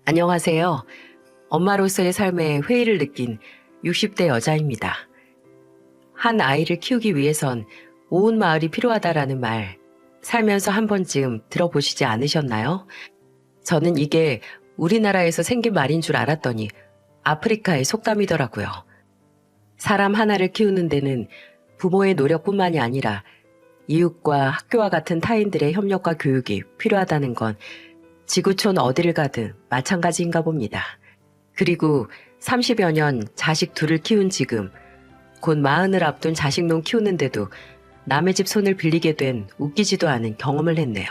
안녕하세요. 엄마로서의 삶에 회의를 느낀 60대 여자입니다. 한 아이를 키우기 위해선 온 마을이 필요하다라는 말, 살면서 한 번쯤 들어보시지 않으셨나요? 저는 이게 우리나라에서 생긴 말인 줄 알았더니 아프리카의 속담이더라고요. 사람 하나를 키우는 데는 부모의 노력뿐만이 아니라 이웃과 학교와 같은 타인들의 협력과 교육이 필요하다는 건 지구촌 어디를 가든 마찬가지인가 봅니다. 그리고 30여 년 자식 둘을 키운 지금, 곧 40을 앞둔 자식놈 키우는데도 남의 집 손을 빌리게 된 웃기지도 않은 경험을 했네요.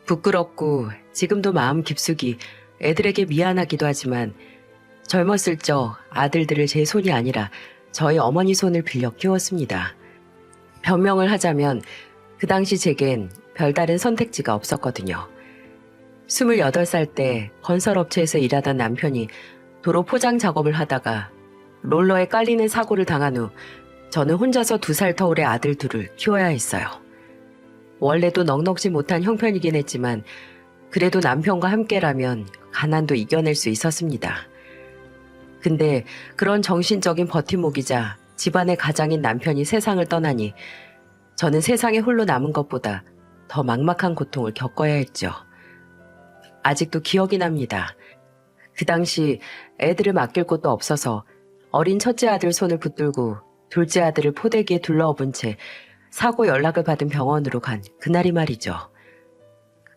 부끄럽고 지금도 마음 깊숙이 애들에게 미안하기도 하지만 젊었을 적 아들들을 제 손이 아니라 저희 어머니 손을 빌려 키웠습니다. 변명을 하자면 그 당시 제겐 별다른 선택지가 없었거든요. 28살 때 건설업체에서 일하던 남편이 도로 포장 작업을 하다가 롤러에 깔리는 사고를 당한 후 저는 혼자서 2살 터울의 아들 둘을 키워야 했어요. 원래도 넉넉지 못한 형편이긴 했지만 그래도 남편과 함께라면 가난도 이겨낼 수 있었습니다. 근데 그런 정신적인 버팀목이자 집안의 가장인 남편이 세상을 떠나니 저는 세상에 홀로 남은 것보다 더 막막한 고통을 겪어야 했죠. 아직도 기억이 납니다. 그 당시 애들을 맡길 곳도 없어서 어린 첫째 아들 손을 붙들고 둘째 아들을 포대기에 둘러엎은 채 사고 연락을 받은 병원으로 간 그날이 말이죠.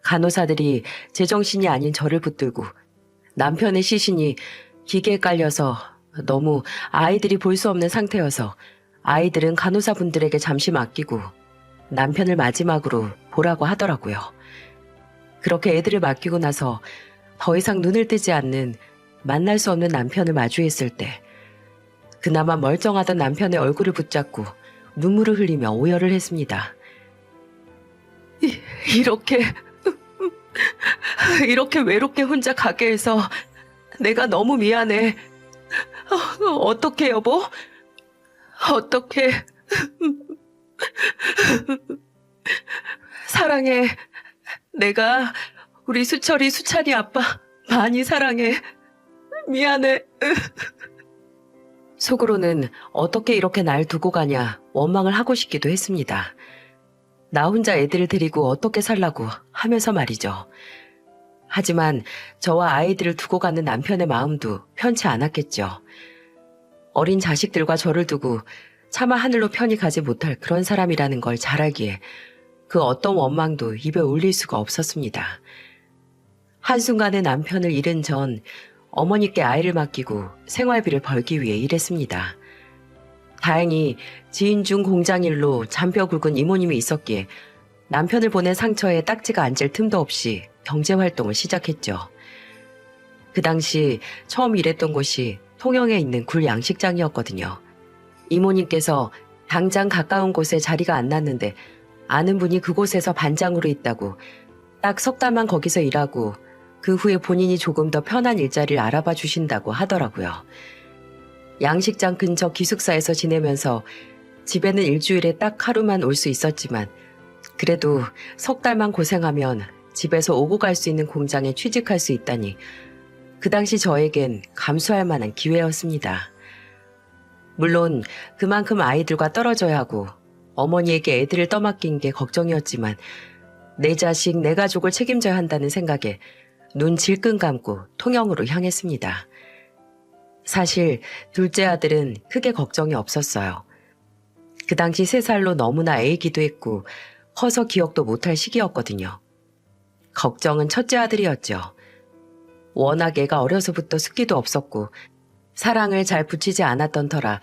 간호사들이 제정신이 아닌 저를 붙들고 남편의 시신이 기계에 깔려서 너무 아이들이 볼 수 없는 상태여서 아이들은 간호사분들에게 잠시 맡기고 남편을 마지막으로 보라고 하더라고요. 그렇게 애들을 맡기고 나서 더 이상 눈을 뜨지 않는 만날 수 없는 남편을 마주했을 때 그나마 멀쩡하던 남편의 얼굴을 붙잡고 눈물을 흘리며 오열을 했습니다. 이렇게 외롭게 혼자 가게 해서 내가 너무 미안해. 어떡해 여보? 어떡해. 사랑해. 내가 우리 수찬이 아빠 많이 사랑해. 미안해. 속으로는 어떻게 이렇게 날 두고 가냐 원망을 하고 싶기도 했습니다. 나 혼자 애들을 데리고 어떻게 살라고 하면서 말이죠. 하지만 저와 아이들을 두고 가는 남편의 마음도 편치 않았겠죠. 어린 자식들과 저를 두고 차마 하늘로 편히 가지 못할 그런 사람이라는 걸 잘 알기에 그 어떤 원망도 입에 올릴 수가 없었습니다. 한순간에 남편을 잃은 전 어머니께 아이를 맡기고 생활비를 벌기 위해 일했습니다. 다행히 지인 중 공장 일로 잔뼈 굵은 이모님이 있었기에 남편을 보낸 상처에 딱지가 앉을 틈도 없이 경제활동을 시작했죠. 그 당시 처음 일했던 곳이 통영에 있는 굴 양식장이었거든요. 이모님께서 당장 가까운 곳에 자리가 안 났는데 아는 분이 그곳에서 반장으로 있다고 딱 3달만 거기서 일하고 그 후에 본인이 조금 더 편한 일자리를 알아봐 주신다고 하더라고요. 양식장 근처 기숙사에서 지내면서 집에는 일주일에 딱 하루만 올 수 있었지만 그래도 3달만 고생하면 집에서 오고 갈 수 있는 공장에 취직할 수 있다니 그 당시 저에겐 감수할 만한 기회였습니다. 물론 그만큼 아이들과 떨어져야 하고 어머니에게 애들을 떠맡긴 게 걱정이었지만 내 자식, 내 가족을 책임져야 한다는 생각에 눈 질끈 감고 통영으로 향했습니다. 사실 둘째 아들은 크게 걱정이 없었어요. 그 당시 3살로 너무나 애이기도 했고 커서 기억도 못할 시기였거든요. 걱정은 첫째 아들이었죠. 워낙 애가 어려서부터 습기도 없었고 사랑을 잘 붙이지 않았던 터라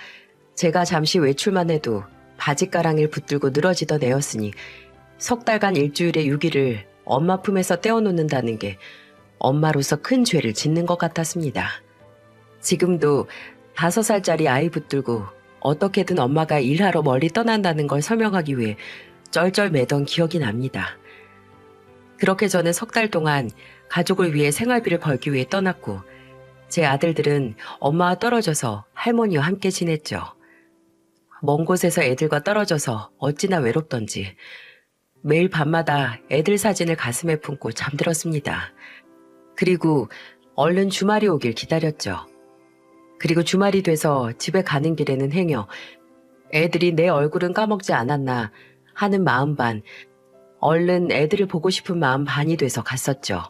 제가 잠시 외출만 해도 바짓가랑이를 붙들고 늘어지던 애였으니 3달간 일주일에 6일을 엄마 품에서 떼어놓는다는 게 엄마로서 큰 죄를 짓는 것 같았습니다. 지금도 5살짜리 아이 붙들고 어떻게든 엄마가 일하러 멀리 떠난다는 걸 설명하기 위해 쩔쩔매던 기억이 납니다. 그렇게 저는 3달 동안 가족을 위해 생활비를 벌기 위해 떠났고 제 아들들은 엄마와 떨어져서 할머니와 함께 지냈죠. 먼 곳에서 애들과 떨어져서 어찌나 외롭던지 매일 밤마다 애들 사진을 가슴에 품고 잠들었습니다. 그리고 얼른 주말이 오길 기다렸죠. 그리고 주말이 돼서 집에 가는 길에는 행여 애들이 내 얼굴은 까먹지 않았나 하는 마음 반, 얼른 애들을 보고 싶은 마음 반이 돼서 갔었죠.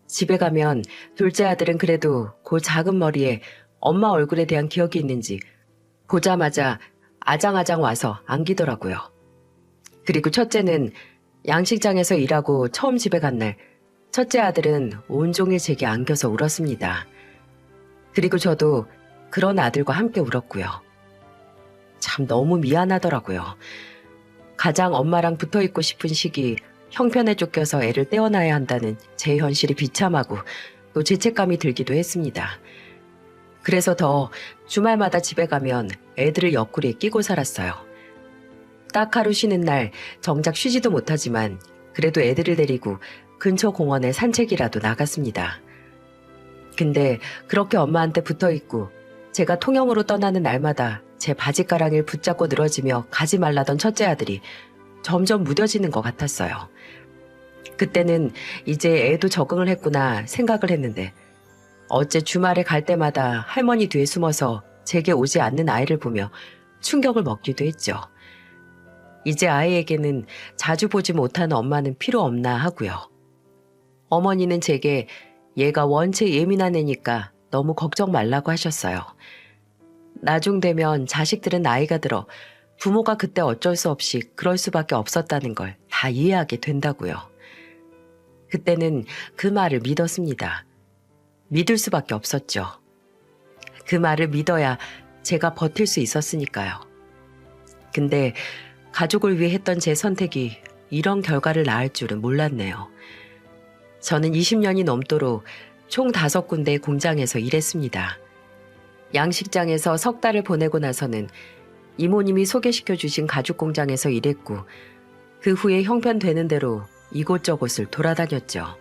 집에 가면 둘째 아들은 그래도 그 작은 머리에 엄마 얼굴에 대한 기억이 있는지 보자마자 아장아장 와서 안기더라고요. 그리고 첫째는 양식장에서 일하고 처음 집에 간 날 첫째 아들은 온종일 제게 안겨서 울었습니다. 그리고 저도 그런 아들과 함께 울었고요. 참 너무 미안하더라고요. 가장 엄마랑 붙어 있고 싶은 시기 형편에 쫓겨서 애를 떼어놔야 한다는 제 현실이 비참하고 또 죄책감이 들기도 했습니다. 그래서 더 주말마다 집에 가면 애들을 옆구리에 끼고 살았어요. 딱 하루 쉬는 날 정작 쉬지도 못하지만 그래도 애들을 데리고 근처 공원에 산책이라도 나갔습니다. 근데 그렇게 엄마한테 붙어 있고 제가 통영으로 떠나는 날마다 제 바지가랑이를 붙잡고 늘어지며 가지 말라던 첫째 아들이 점점 무뎌지는 것 같았어요. 그때는 이제 애도 적응을 했구나 생각을 했는데 어째 주말에 갈 때마다 할머니 뒤에 숨어서 제게 오지 않는 아이를 보며 충격을 먹기도 했죠. 이제 아이에게는 자주 보지 못하는 엄마는 필요 없나 하고요. 어머니는 제게 얘가 원체 예민한 애니까 너무 걱정 말라고 하셨어요. 나중 되면 자식들은 나이가 들어 부모가 그때 어쩔 수 없이 그럴 수밖에 없었다는 걸 다 이해하게 된다고요. 그때는 그 말을 믿었습니다. 믿을 수밖에 없었죠. 그 말을 믿어야 제가 버틸 수 있었으니까요. 근데 가족을 위해 했던 제 선택이 이런 결과를 낳을 줄은 몰랐네요. 저는 20년이 넘도록 총 5군데의 공장에서 일했습니다. 양식장에서 석 달을 보내고 나서는 이모님이 소개시켜 주신 가죽 공장에서 일했고 그 후에 형편되는 대로 이곳저곳을 돌아다녔죠.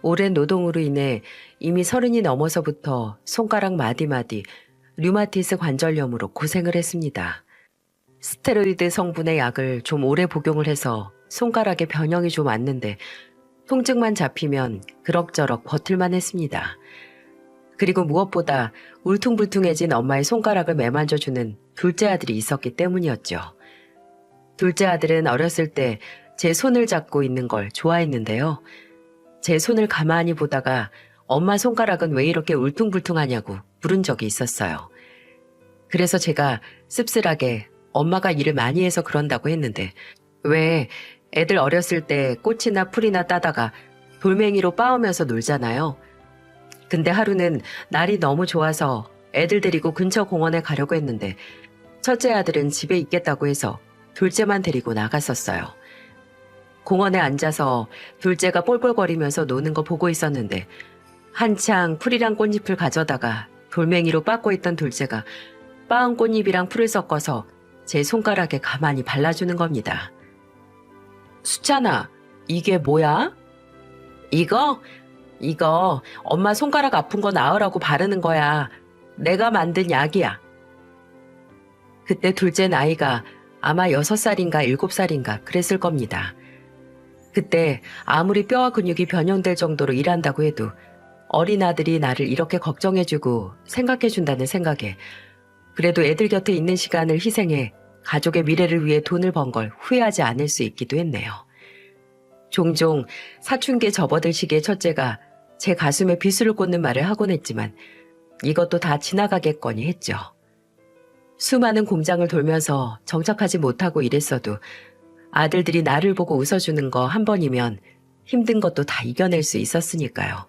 오랜 노동으로 인해 이미 30이 넘어서부터 손가락 마디마디 류마티스 관절염으로 고생을 했습니다. 스테로이드 성분의 약을 좀 오래 복용을 해서 손가락에 변형이 좀 왔는데 통증만 잡히면 그럭저럭 버틸만 했습니다. 그리고 무엇보다 울퉁불퉁해진 엄마의 손가락을 매만져주는 둘째 아들이 있었기 때문이었죠. 둘째 아들은 어렸을 때 제 손을 잡고 있는 걸 좋아했는데요. 제 손을 가만히 보다가 엄마 손가락은 왜 이렇게 울퉁불퉁하냐고 물은 적이 있었어요. 그래서 제가 씁쓸하게 엄마가 일을 많이 해서 그런다고 했는데 왜 애들 어렸을 때 꽃이나 풀이나 따다가 돌멩이로 빻으면서 놀잖아요. 근데 하루는 날이 너무 좋아서 애들 데리고 근처 공원에 가려고 했는데 첫째 아들은 집에 있겠다고 해서 둘째만 데리고 나갔었어요. 공원에 앉아서 둘째가 볼볼거리면서 노는 거 보고 있었는데 한창 풀이랑 꽃잎을 가져다가 돌멩이로 빻고 있던 둘째가 빻은 꽃잎이랑 풀을 섞어서 제 손가락에 가만히 발라주는 겁니다. 수찬아, 이게 뭐야? 이거 엄마 손가락 아픈 거 나으라고 바르는 거야. 내가 만든 약이야. 그때 둘째 나이가 아마 6살인가 7살인가 그랬을 겁니다. 그때 아무리 뼈와 근육이 변형될 정도로 일한다고 해도 어린 아들이 나를 이렇게 걱정해주고 생각해준다는 생각에 그래도 애들 곁에 있는 시간을 희생해 가족의 미래를 위해 돈을 번 걸 후회하지 않을 수 있기도 했네요. 종종 사춘기에 접어들 시기의 첫째가 제 가슴에 비수를 꽂는 말을 하곤 했지만 이것도 다 지나가겠거니 했죠. 수많은 공장을 돌면서 정착하지 못하고 일했어도 아들들이 나를 보고 웃어주는 거 한 번이면 힘든 것도 다 이겨낼 수 있었으니까요.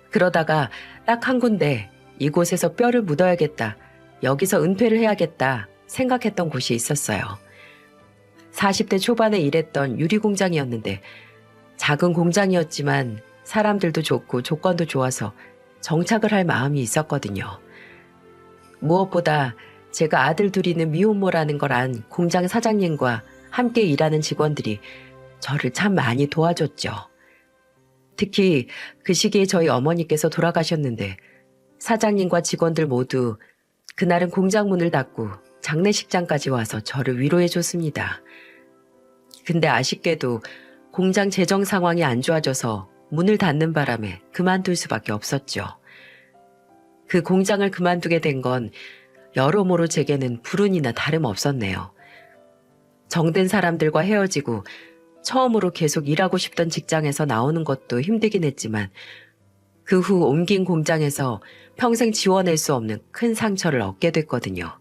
그러다가 딱 한 군데 이곳에서 뼈를 묻어야겠다, 여기서 은퇴를 해야겠다 생각했던 곳이 있었어요. 40대 초반에 일했던 유리공장이었는데 작은 공장이었지만 사람들도 좋고 조건도 좋아서 정착을 할 마음이 있었거든요. 무엇보다 제가 아들 둘이는 미혼모라는 걸 안 공장 사장님과 함께 일하는 직원들이 저를 참 많이 도와줬죠. 특히 그 시기에 저희 어머니께서 돌아가셨는데 사장님과 직원들 모두 그날은 공장 문을 닫고 장례식장까지 와서 저를 위로해줬습니다. 근데 아쉽게도 공장 재정 상황이 안 좋아져서 문을 닫는 바람에 그만둘 수밖에 없었죠. 그 공장을 그만두게 된 건 여러모로 제게는 불운이나 다름없었네요. 정든 사람들과 헤어지고 처음으로 계속 일하고 싶던 직장에서 나오는 것도 힘들긴 했지만 그 후 옮긴 공장에서 평생 지워낼 수 없는 큰 상처를 얻게 됐거든요.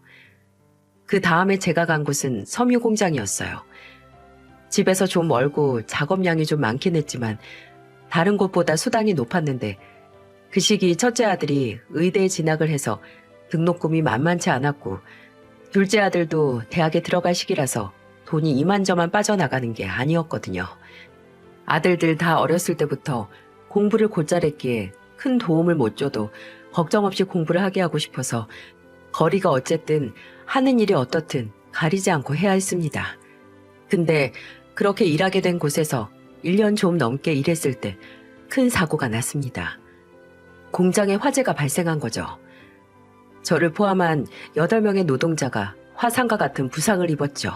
그 다음에 제가 간 곳은 섬유 공장이었어요. 집에서 좀 멀고 작업량이 좀 많긴 했지만 다른 곳보다 수당이 높았는데 그 시기 첫째 아들이 의대에 진학을 해서 등록금이 만만치 않았고 둘째 아들도 대학에 들어갈 시기라서 돈이 이만저만 빠져나가는 게 아니었거든요. 아들들 다 어렸을 때부터 공부를 곧잘 했기에 큰 도움을 못 줘도 걱정 없이 공부를 하게 하고 싶어서 거리가 어쨌든 하는 일이 어떻든 가리지 않고 해야 했습니다. 근데 그렇게 일하게 된 곳에서 1년 좀 넘게 일했을 때 큰 사고가 났습니다. 공장에 화재가 발생한 거죠. 저를 포함한 8명의 노동자가 화상과 같은 부상을 입었죠.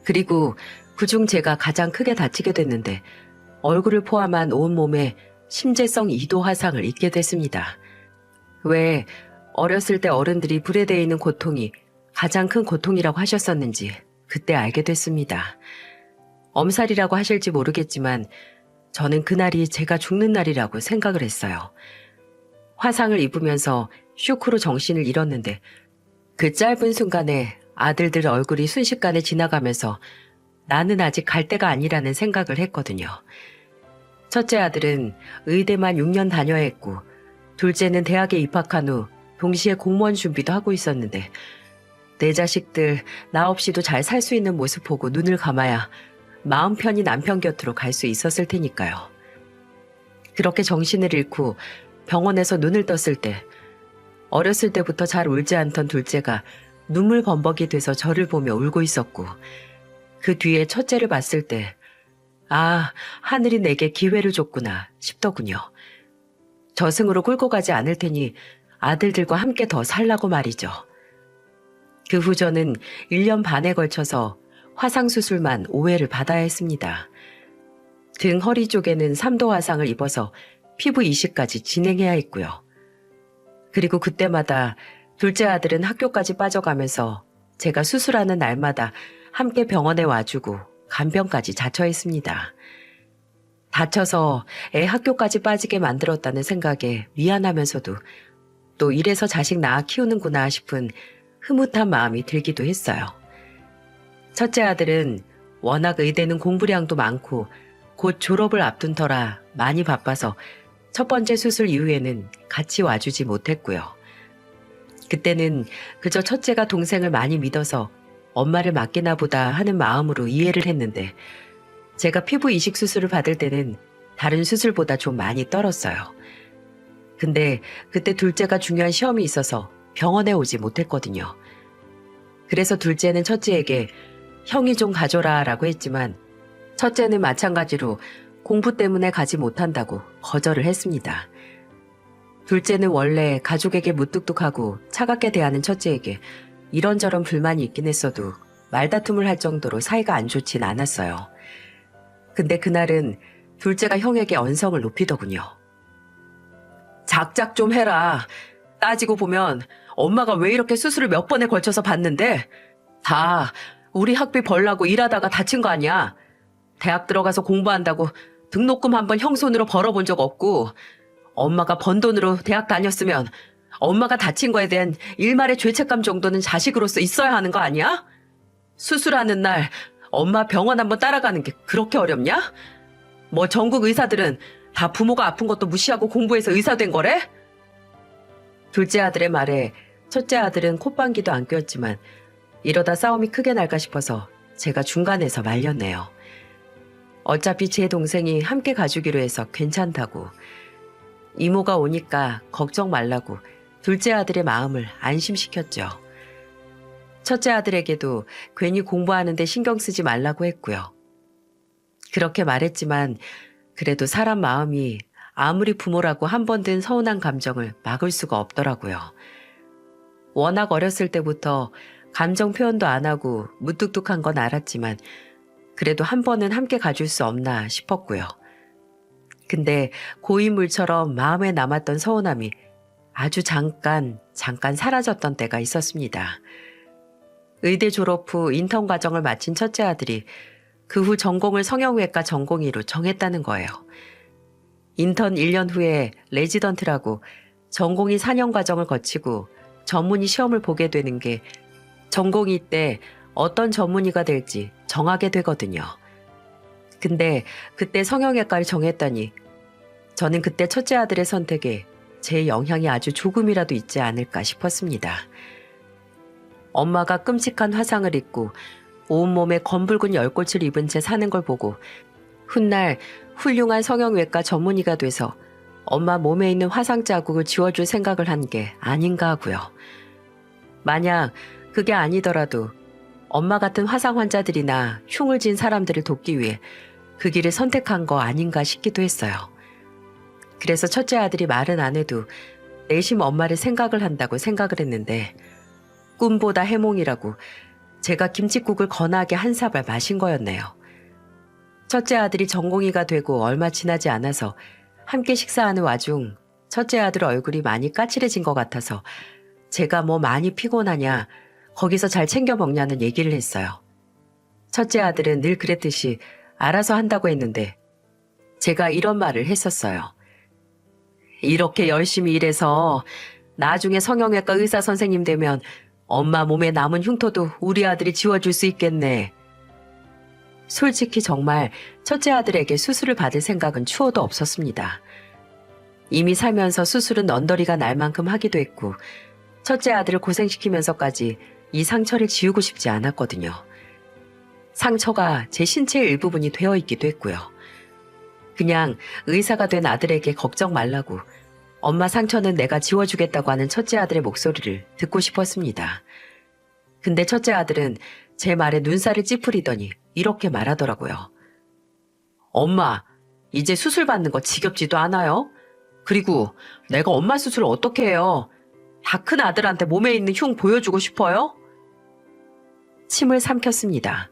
그리고 그중 제가 가장 크게 다치게 됐는데 얼굴을 포함한 온몸에 심재성 2도 화상을 입게 됐습니다. 왜 어렸을 때 어른들이 불에 대해 있는 고통이 가장 큰 고통이라고 하셨었는지 그때 알게 됐습니다. 엄살이라고 하실지 모르겠지만 저는 그날이 제가 죽는 날이라고 생각을 했어요. 화상을 입으면서 쇼크로 정신을 잃었는데 그 짧은 순간에 아들들 얼굴이 순식간에 지나가면서 나는 아직 갈 때가 아니라는 생각을 했거든요. 첫째 아들은 의대만 6년 다녀야 했고 둘째는 대학에 입학한 후 동시에 공무원 준비도 하고 있었는데 내 자식들 나 없이도 잘 살 수 있는 모습 보고 눈을 감아야 마음 편히 남편 곁으로 갈 수 있었을 테니까요. 그렇게 정신을 잃고 병원에서 눈을 떴을 때 어렸을 때부터 잘 울지 않던 둘째가 눈물 범벅이 돼서 저를 보며 울고 있었고 그 뒤에 첫째를 봤을 때 아, 하늘이 내게 기회를 줬구나 싶더군요. 저승으로 끌고 가지 않을 테니 아들들과 함께 더 살라고 말이죠. 그 후 저는 1년 반에 걸쳐서 화상수술만 5회를 받아야 했습니다. 등 허리 쪽에는 3도 화상을 입어서 피부 이식까지 진행해야 했고요. 그리고 그때마다 둘째 아들은 학교까지 빠져가면서 제가 수술하는 날마다 함께 병원에 와주고 간병까지 자처했습니다. 다쳐서 애 학교까지 빠지게 만들었다는 생각에 미안하면서도 또 이래서 자식 낳아 키우는구나 싶은 흐뭇한 마음이 들기도 했어요. 첫째 아들은 워낙 의대는 공부량도 많고 곧 졸업을 앞둔 터라 많이 바빠서 첫 번째 수술 이후에는 같이 와주지 못했고요. 그때는 그저 첫째가 동생을 많이 믿어서 엄마를 맡기나 보다 하는 마음으로 이해를 했는데 제가 피부 이식 수술을 받을 때는 다른 수술보다 좀 많이 떨었어요. 근데 그때 둘째가 중요한 시험이 있어서 병원에 오지 못했거든요. 그래서 둘째는 첫째에게 형이 좀 가줘라 라고 했지만 첫째는 마찬가지로 공부 때문에 가지 못한다고 거절을 했습니다. 둘째는 원래 가족에게 무뚝뚝하고 차갑게 대하는 첫째에게 이런저런 불만이 있긴 했어도 말다툼을 할 정도로 사이가 안 좋진 않았어요. 근데 그날은 둘째가 형에게 언성을 높이더군요. 작작 좀 해라. 따지고 보면 엄마가 왜 이렇게 수술을 몇 번에 걸쳐서 받는데 다 우리 학비 벌라고 일하다가 다친 거 아니야. 대학 들어가서 공부한다고 등록금 한번 형 손으로 벌어본 적 없고 엄마가 번 돈으로 대학 다녔으면 엄마가 다친 거에 대한 일말의 죄책감 정도는 자식으로서 있어야 하는 거 아니야? 수술하는 날 엄마 병원 한번 따라가는 게 그렇게 어렵냐? 뭐 전국 의사들은 다 부모가 아픈 것도 무시하고 공부해서 의사 된 거래? 둘째 아들의 말에 첫째 아들은 콧방귀도 안 뀌었지만 이러다 싸움이 크게 날까 싶어서 제가 중간에서 말렸네요. 어차피 제 동생이 함께 가주기로 해서 괜찮다고. 이모가 오니까 걱정 말라고 둘째 아들의 마음을 안심시켰죠. 첫째 아들에게도 괜히 공부하는데 신경 쓰지 말라고 했고요. 그렇게 말했지만 그래도 사람 마음이 아무리 부모라고 한 번 든 서운한 감정을 막을 수가 없더라고요. 워낙 어렸을 때부터 감정 표현도 안 하고 무뚝뚝한 건 알았지만 그래도 한 번은 함께 가줄 수 없나 싶었고요. 근데 고인물처럼 마음에 남았던 서운함이 아주 잠깐 사라졌던 때가 있었습니다. 의대 졸업 후 인턴 과정을 마친 첫째 아들이 그 후 전공을 성형외과 전공의로 정했다는 거예요. 인턴 1년 후에 레지던트라고 전공의 4년 과정을 거치고 전문의 시험을 보게 되는 게 전공의 때 어떤 전문의가 될지 정하게 되거든요. 근데 그때 성형외과를 정했다니 저는 그때 첫째 아들의 선택에 제 영향이 아주 조금이라도 있지 않을까 싶었습니다. 엄마가 끔찍한 화상을 입고 온몸에 검붉은 열꽃을 입은 채 사는 걸 보고 훗날 훌륭한 성형외과 전문의가 돼서 엄마 몸에 있는 화상 자국을 지워줄 생각을 한 게 아닌가 하고요. 만약 그게 아니더라도 엄마 같은 화상 환자들이나 흉을 진 사람들을 돕기 위해 그 길을 선택한 거 아닌가 싶기도 했어요. 그래서 첫째 아들이 말은 안 해도 내심 엄마를 생각을 한다고 생각을 했는데 꿈보다 해몽이라고 제가 김칫국을 거나하게 한 사발 마신 거였네요. 첫째 아들이 전공의가 되고 얼마 지나지 않아서 함께 식사하는 와중 첫째 아들 얼굴이 많이 까칠해진 것 같아서 제가 뭐 많이 피곤하냐, 거기서 잘 챙겨 먹냐는 얘기를 했어요. 첫째 아들은 늘 그랬듯이 알아서 한다고 했는데 제가 이런 말을 했었어요. 이렇게 열심히 일해서 나중에 성형외과 의사 선생님 되면 엄마 몸에 남은 흉터도 우리 아들이 지워줄 수 있겠네. 솔직히 정말 첫째 아들에게 수술을 받을 생각은 추호도 없었습니다. 이미 살면서 수술은 언더리가 날 만큼 하기도 했고 첫째 아들을 고생시키면서까지 이 상처를 지우고 싶지 않았거든요. 상처가 제 신체의 일부분이 되어 있기도 했고요. 그냥 의사가 된 아들에게 걱정 말라고 엄마 상처는 내가 지워주겠다고 하는 첫째 아들의 목소리를 듣고 싶었습니다. 근데 첫째 아들은 제 말에 눈살을 찌푸리더니 이렇게 말하더라고요. 엄마, 이제 수술 받는 거 지겹지도 않아요? 그리고 내가 엄마 수술 어떻게 해요? 다 큰 아들한테 몸에 있는 흉 보여주고 싶어요? 침을 삼켰습니다.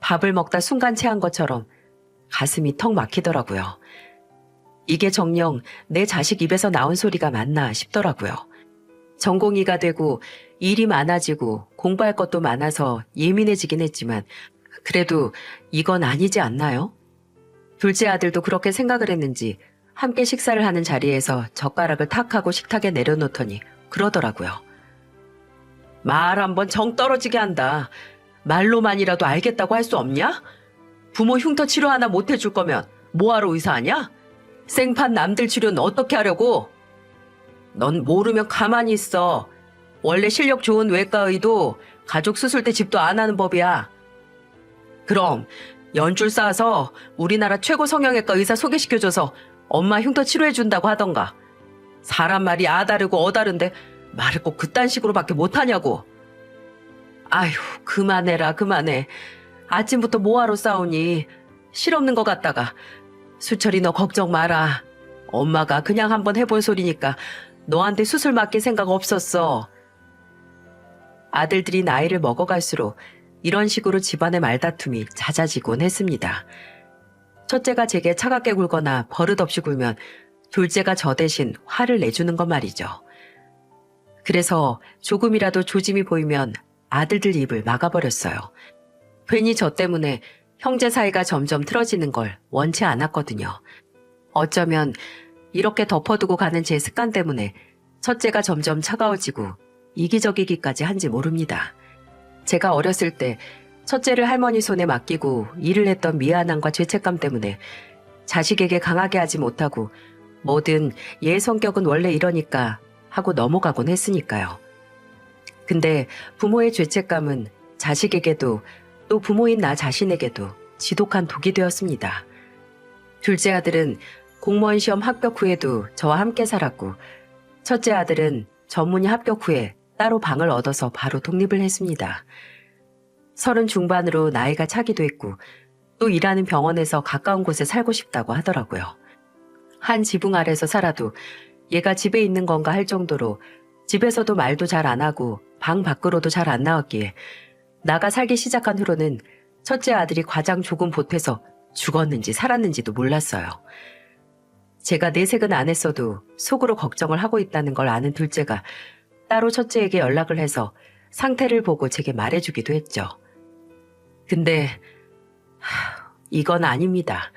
밥을 먹다 순간 체한 것처럼 가슴이 턱 막히더라고요. 이게 정녕 내 자식 입에서 나온 소리가 맞나 싶더라고요. 전공의가 되고 일이 많아지고 공부할 것도 많아서 예민해지긴 했지만 그래도 이건 아니지 않나요? 둘째 아들도 그렇게 생각을 했는지 함께 식사를 하는 자리에서 젓가락을 탁 하고 식탁에 내려놓더니 그러더라고요. 말 한번 정 떨어지게 한다. 말로만이라도 알겠다고 할 수 없냐? 부모 흉터 치료 하나 못 해줄 거면 뭐하러 의사하냐? 생판 남들 치료는 어떻게 하려고? 넌 모르면 가만히 있어. 원래 실력 좋은 외과의도 가족 수술 때 집도 안 하는 법이야. 그럼 연줄 쌓아서 우리나라 최고 성형외과 의사 소개시켜줘서 엄마 흉터 치료해준다고 하던가. 사람 말이 아다르고 어다른데 말을 꼭 그딴 식으로밖에 못하냐고. 아휴, 그만해라, 그만해. 아침부터 뭐하러 싸우니? 실없는 것 같다가. 수철이 너 걱정 마라. 엄마가 그냥 한번 해본 소리니까 너한테 수술 맡길 생각 없었어. 아들들이 나이를 먹어갈수록 이런 식으로 집안의 말다툼이 잦아지곤 했습니다. 첫째가 제게 차갑게 굴거나 버릇없이 굴면 둘째가 저 대신 화를 내주는 것 말이죠. 그래서 조금이라도 조짐이 보이면 아들들 입을 막아버렸어요. 괜히 저 때문에 형제 사이가 점점 틀어지는 걸 원치 않았거든요. 어쩌면 이렇게 덮어두고 가는 제 습관 때문에 첫째가 점점 차가워지고 이기적이기까지 한지 모릅니다. 제가 어렸을 때 첫째를 할머니 손에 맡기고 일을 했던 미안함과 죄책감 때문에 자식에게 강하게 하지 못하고 뭐든 얘 성격은 원래 이러니까 하고 넘어가곤 했으니까요. 근데 부모의 죄책감은 자식에게도 또 부모인 나 자신에게도 지독한 독이 되었습니다. 둘째 아들은 공무원 시험 합격 후에도 저와 함께 살았고 첫째 아들은 전문의 합격 후에 따로 방을 얻어서 바로 독립을 했습니다. 30 중반으로 나이가 차기도 했고 또 일하는 병원에서 가까운 곳에 살고 싶다고 하더라고요. 한 지붕 아래서 살아도 얘가 집에 있는 건가 할 정도로 집에서도 말도 잘 안 하고 방 밖으로도 잘 안 나왔기에 나가 살기 시작한 후로는 첫째 아들이 과장 조금 보태서 죽었는지 살았는지도 몰랐어요. 제가 내색은 안 했어도 속으로 걱정을 하고 있다는 걸 아는 둘째가 따로 첫째에게 연락을 해서 상태를 보고 제게 말해주기도 했죠. 근데 이건 아닙니다.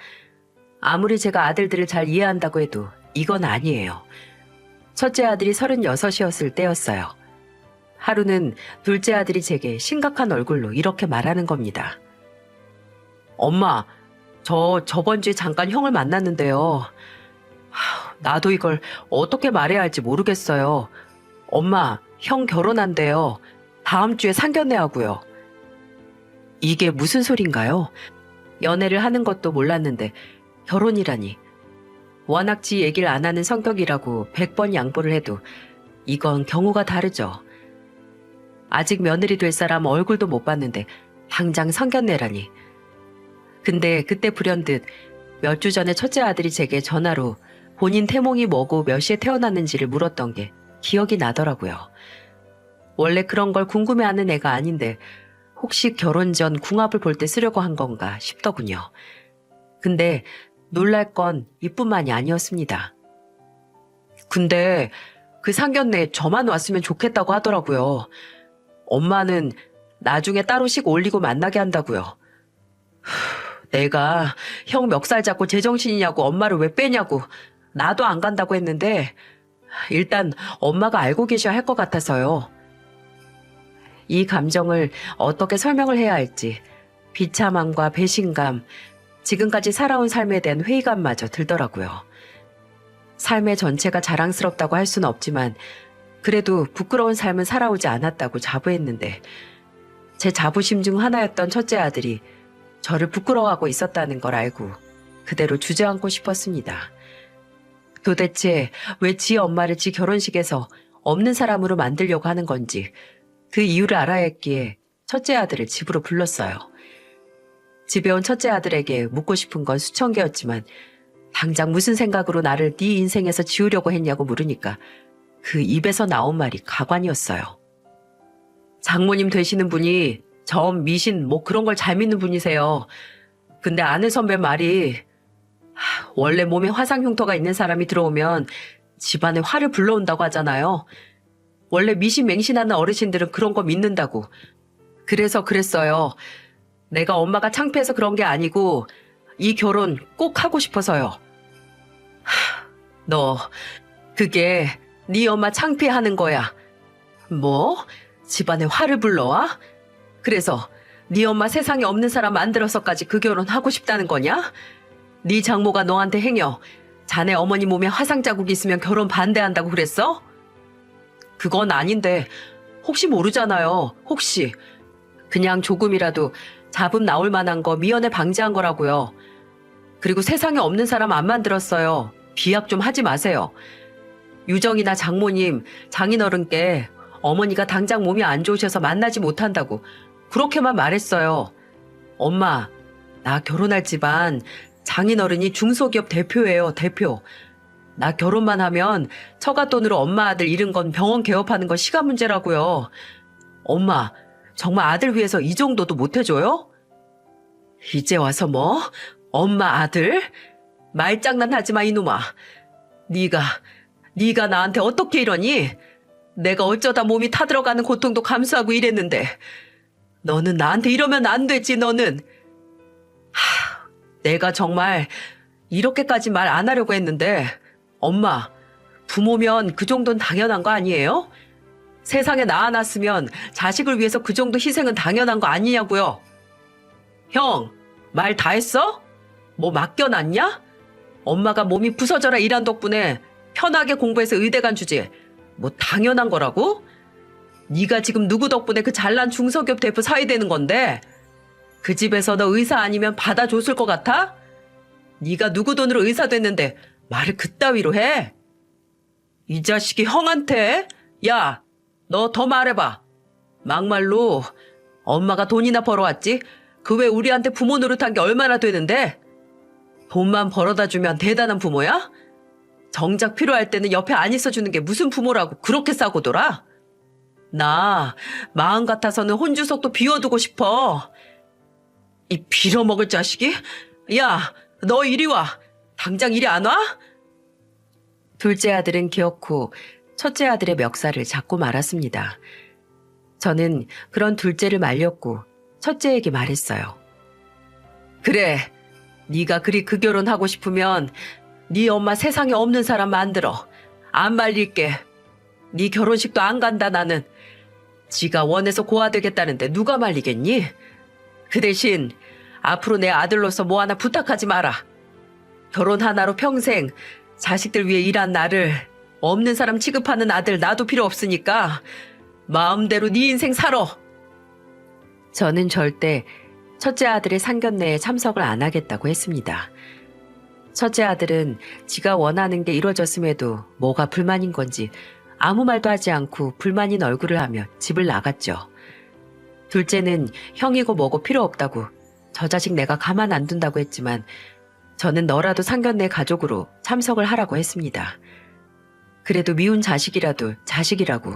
아무리 제가 아들들을 잘 이해한다고 해도 이건 아니에요. 첫째 아들이 36이었을 때였어요. 하루는 둘째 아들이 제게 심각한 얼굴로 이렇게 말하는 겁니다. 엄마, 저번 주에 잠깐 형을 만났는데요. 나도 이걸 어떻게 말해야 할지 모르겠어요. 엄마, 형 결혼한대요. 다음 주에 상견례 하고요. 이게 무슨 소린가요? 연애를 하는 것도 몰랐는데 결혼이라니. 워낙 지 얘기를 안 하는 성격이라고 100번 양보를 해도 이건 경우가 다르죠. 아직 며느리 될 사람 얼굴도 못 봤는데 당장 상견례라니. 근데 그때 불현듯 몇 주 전에 첫째 아들이 제게 전화로 본인 태몽이 뭐고 몇 시에 태어났는지를 물었던 게 기억이 나더라고요. 원래 그런 걸 궁금해하는 애가 아닌데 혹시 결혼 전 궁합을 볼 때 쓰려고 한 건가 싶더군요. 근데 놀랄 건 이뿐만이 아니었습니다. 근데 그 상견례에 저만 왔으면 좋겠다고 하더라고요. 엄마는 나중에 따로씩 올리고 만나게 한다고요. 내가 형 멱살 잡고 제정신이냐고 엄마를 왜 빼냐고 나도 안 간다고 했는데 일단 엄마가 알고 계셔야 할 것 같아서요. 이 감정을 어떻게 설명을 해야 할지 비참함과 배신감, 지금까지 살아온 삶에 대한 회의감마저 들더라고요. 삶의 전체가 자랑스럽다고 할 수는 없지만 그래도 부끄러운 삶은 살아오지 않았다고 자부했는데 제 자부심 중 하나였던 첫째 아들이 저를 부끄러워하고 있었다는 걸 알고 그대로 주저앉고 싶었습니다. 도대체 왜 지 엄마를 지 결혼식에서 없는 사람으로 만들려고 하는 건지 그 이유를 알아야 했기에 첫째 아들을 집으로 불렀어요. 집에 온 첫째 아들에게 묻고 싶은 건 수천 개였지만 당장 무슨 생각으로 나를 네 인생에서 지우려고 했냐고 물으니까 그 입에서 나온 말이 가관이었어요. 장모님 되시는 분이 점, 미신 뭐 그런 걸 잘 믿는 분이세요. 근데 아는 선배 말이 원래 몸에 화상 흉터가 있는 사람이 들어오면 집안에 화를 불러온다고 하잖아요. 원래 미신 맹신하는 어르신들은 그런 거 믿는다고. 그래서 그랬어요. 내가 엄마가 창피해서 그런 게 아니고 이 결혼 꼭 하고 싶어서요. 너 그게 네 엄마 창피하는 거야. 뭐? 집안에 화를 불러와? 그래서 네 엄마 세상에 없는 사람 만들어서까지 그 결혼 하고 싶다는 거냐? 네 장모가 너한테 행여 자네 어머니 몸에 화상 자국이 있으면 결혼 반대한다고 그랬어? 그건 아닌데 혹시 모르잖아요. 혹시. 그냥 조금이라도 잡음 나올 만한 거 미연에 방지한 거라고요. 그리고 세상에 없는 사람 안 만들었어요. 비약 좀 하지 마세요. 유정이나 장모님, 장인어른께 어머니가 당장 몸이 안 좋으셔서 만나지 못한다고 그렇게만 말했어요. 엄마, 나 결혼할 집안 장인어른이 중소기업 대표예요, 대표. 나 결혼만 하면 처가 돈으로 엄마 아들 잃은 건 병원 개업하는 건 시간 문제라고요. 엄마, 정말 아들 위해서 이 정도도 못 해줘요? 이제 와서 뭐? 엄마 아들? 말장난 하지 마, 이놈아. 네가 나한테 어떻게 이러니? 내가 어쩌다 몸이 타들어가는 고통도 감수하고 이랬는데 너는 나한테 이러면 안 되지, 너는. 내가 정말 이렇게까지 말 안 하려고 했는데 엄마, 부모면 그 정도는 당연한 거 아니에요? 세상에 낳아놨으면 자식을 위해서 그 정도 희생은 당연한 거 아니냐고요. 형, 말 다 했어? 뭐 맡겨놨냐? 엄마가 몸이 부서져라 일한 덕분에 편하게 공부해서 의대 간 주제. 뭐 당연한 거라고? 네가 지금 누구 덕분에 그 잘난 중소기업 대표 사위 되는 건데 그 집에서 너 의사 아니면 받아줬을 것 같아? 네가 누구 돈으로 의사 됐는데 말을 그따위로 해? 이 자식이 형한테? 야, 너 더 말해봐. 막말로 엄마가 돈이나 벌어왔지? 그 외 우리한테 부모 노릇한 게 얼마나 되는데? 돈만 벌어다 주면 대단한 부모야? 정작 필요할 때는 옆에 안 있어주는 게 무슨 부모라고 그렇게 싸고 돌아? 나 마음 같아서는 혼주석도 비워두고 싶어. 이 빌어먹을 자식이? 야, 너 이리 와. 당장 이리 안 와? 둘째 아들은 기어코 첫째 아들의 멱살을 잡고 말았습니다. 저는 그런 둘째를 말렸고 첫째에게 말했어요. 그래, 네가 그리 그 결혼하고 싶으면 네 엄마 세상에 없는 사람 만들어. 안 말릴게. 네 결혼식도 안 간다 나는. 지가 원해서 고아되겠다는데 누가 말리겠니? 그 대신 앞으로 내 아들로서 뭐 하나 부탁하지 마라. 결혼 하나로 평생 자식들 위해 일한 나를 없는 사람 취급하는 아들 나도 필요 없으니까 마음대로 네 인생 살아. 저는 절대 첫째 아들의 상견례에 참석을 안 하겠다고 했습니다. 첫째 아들은 지가 원하는 게 이루어졌음에도 뭐가 불만인 건지 아무 말도 하지 않고 불만인 얼굴을 하며 집을 나갔죠. 둘째는 형이고 뭐고 필요 없다고 저 자식 내가 가만 안 둔다고 했지만 저는 너라도 상견례 가족으로 참석을 하라고 했습니다. 그래도 미운 자식이라도 자식이라고